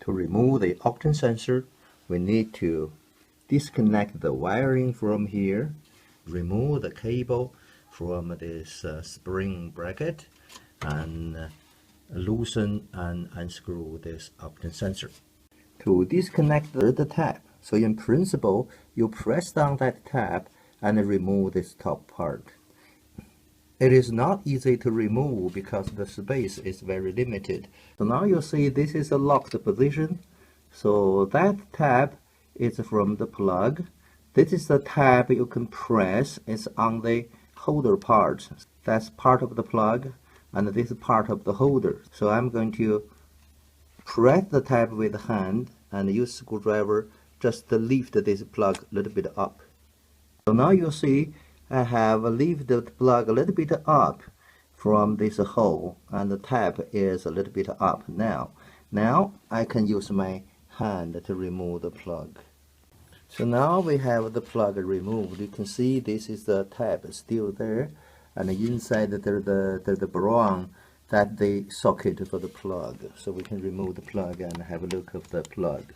To remove the oxygen sensor, we need to disconnect the wiring from here, remove the cable from this spring bracket, and loosen and unscrew this oxygen sensor. To disconnect the tab, so in principle, you press down that tab and remove this top part. It is not easy to remove because the space is very limited. So now you see this is a locked position. So that tab is from the plug. This is the tab you can press. It's on the holder part. That's part of the plug, and this is part of the holder. So I'm going to press the tab with the hand and use screwdriver just to lift this plug a little bit up. So now you see I have lifted the plug a little bit up from this hole, and the tab is a little bit up now. Now I can use my hand to remove the plug. So now we have the plug removed. You can see this is the tab still there, and inside there's the brown, that's the socket for the plug. So we can remove the plug and have a look at the plug.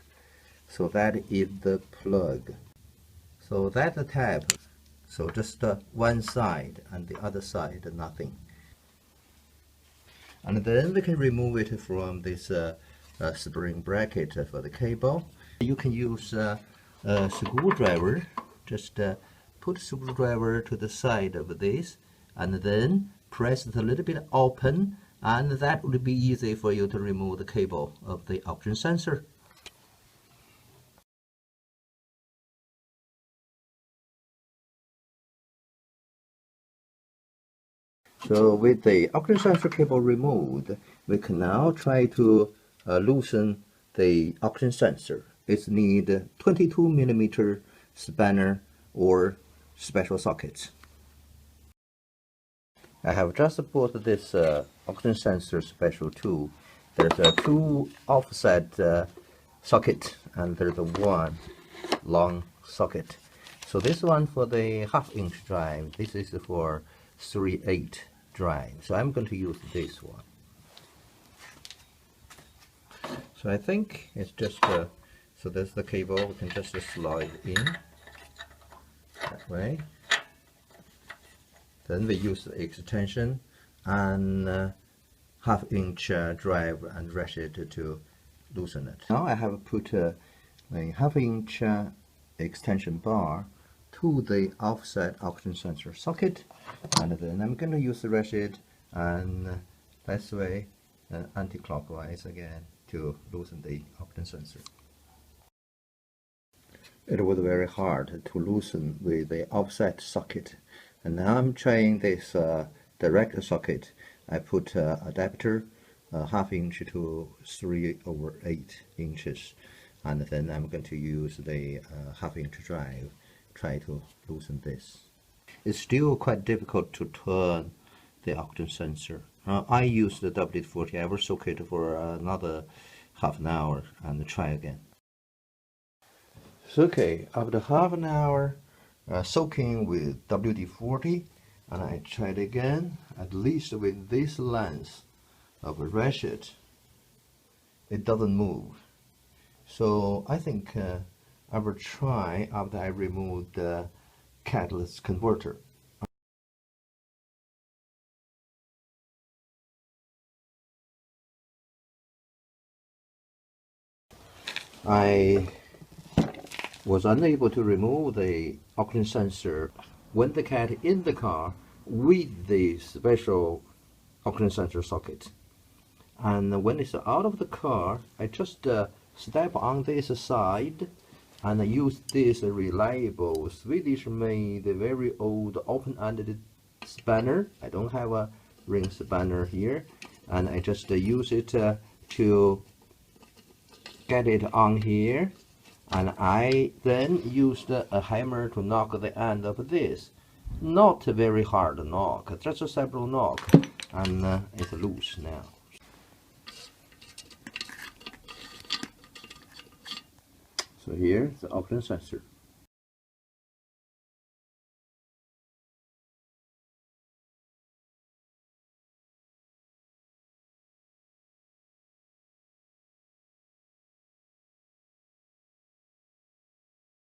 So that is the plug. So that's the tab. So just one side, and the other side nothing. And then we can remove it from this spring bracket for the cable. You can use a screwdriver. Just put screwdriver to the side of this, and then press it a little bit open, and that would be easy for you to remove the cable of the oxygen sensor. So with the oxygen sensor cable removed, we can now try to loosen the oxygen sensor. It needs 22mm spanner or special sockets. I have just bought this oxygen sensor special tool. There's two offset socket, and there's one long socket. So this one for the 1/2-inch drive. This is for 3/8 drive. So I'm going to use this one. So I think it's just so there's the cable. We can just slide in that way. Then we use the extension and 1/2-inch drive and ratchet to loosen it. Now I have put a 1/2-inch extension bar to the offset oxygen sensor socket, and then I'm going to use the ratchet and this way anti-clockwise again to loosen the oxygen sensor. It was very hard to loosen with the offset socket, and now I'm trying this direct socket. I put adapter 1/2-inch to 3/8 inches, and then I'm going to use the 1/2-inch drive, try to loosen this. It's still quite difficult to turn the oxygen sensor. I used the WD-40. I will soak it for another half an hour and try again. So okay, after half an hour soaking with WD-40, and I tried again, at least with this length of a ratchet, it doesn't move. So I think I will try after I remove the catalyst converter. I was unable to remove the oxygen sensor when the cat in the car with the special oxygen sensor socket. And when it's out of the car, I just step on this side and use this reliable Swedish-made, very old open-ended spanner. I don't have a ring spanner here, and I just use it to get it on here, and I then used a hammer to knock the end of this. Not a very hard knock, just a simple knock, and it's loose now. So here's the oxygen sensor.